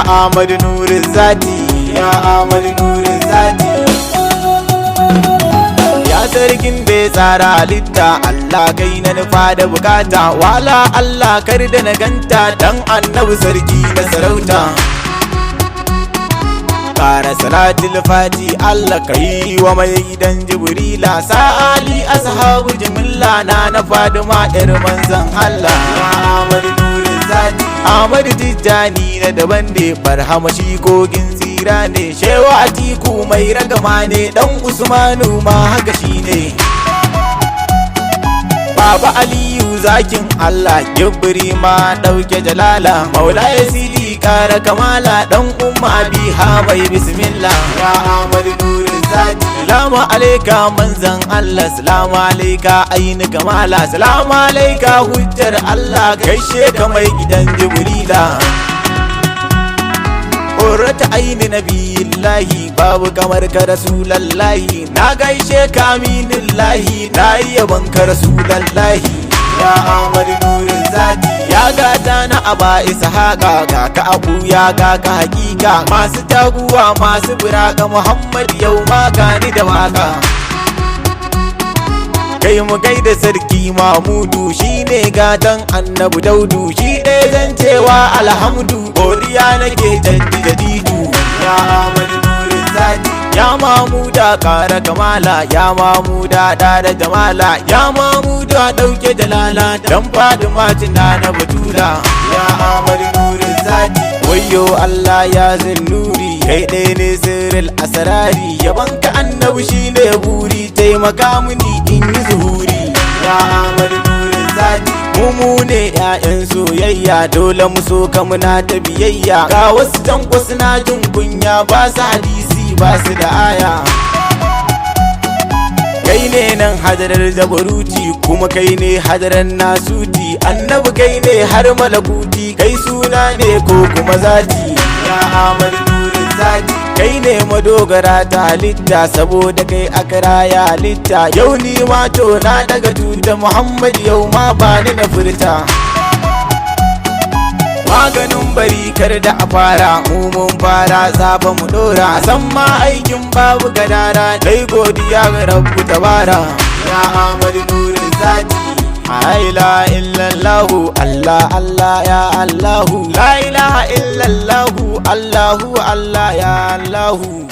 Ahmadu nurin zati, ya Ahmadu nurin zati. Ya sarkin da ya tsara halitta, Allah kai na nufa da bukata, wala Allah kar da na ganta, dan annabi sarki na sarauta. Kara salatul fati Allah kai wa mai gidan Jibrila, sa'ali ashabu jimilla na Fadima yar manzon Allah. Ahmadu nurin zati, Ahmadu Tijjani na daban ne, barhama shi kogin tsira ne, shewa Atiku mai ragama ne, dan Usmanu ma haka shi ne. Baba Aliyu zakin Allah, Gibri ma dauke jalala, Maula ya sidi kara kamala, dan umma biha mai bismillah. Ya Ahmadu nurin zati, salamu alaika manzan Allah, salamu alaika aini kamala, salamu alaika hujjar Allah, gaishe ka mai gidan Jibrila. Ƙorata aini nabiyillahi, babu kamar ka rasulallahi, na gaishe ka aminillahi, na yi yabon ka rasulallahi. Ya Ahmadu nurin zati, ya gata na aba ishaqa, ga ka abu ya ga ka hakika, masu taguwa masu buraka, Muhammad yau ma gani da waka. Kai mu gaida sarki Mahmudu, shine gatan annabi Daudu, shi ɗaya zan cewa alhamdu, godiya nake jaddidu. Ya Ahmadu nurin zati, ya Mahmuda kara kamala, ya Mahmuda da jamala, ya Mahmuda dauke jalala, dan Fadima tina na batula. Ya Ahmadu nurin zati, wayyo Allah ya zinnuri, kai ɗaya ne sirril asrari, yabanka annabi shine buri, taimaka mini in yi zuhuri. Ya Ahmadu nurin zati, mu ne ƴaƴan soyayya, dole mu so ka muna ta biyayya, ga wasu tanko suna jin kunya, ba su hadisi ba su da aya. Kai ne nan hadarar jabaruti, kuma kai ne hadarar nasuti, annabi kai ne har malakuti, kai suna ne ko kuma zati. Ya Ahmadu nurin zati, kai ne madogara ta halitta, saboda kai aka raya halitta, yau ni ma to na daga tuta Muhammad, yau ma ba ni na furta. Maganin bari kar da a fara, mu mun fara zaba mu dora, san ma aikin babu gadara, dai godiya ga Rabbu tabara. Ya Ahmadu nurin zati, la ilaha illallahu, Allah Allah ya Allahu, la ilaha illallahu, Allahu Allah ya Allahu.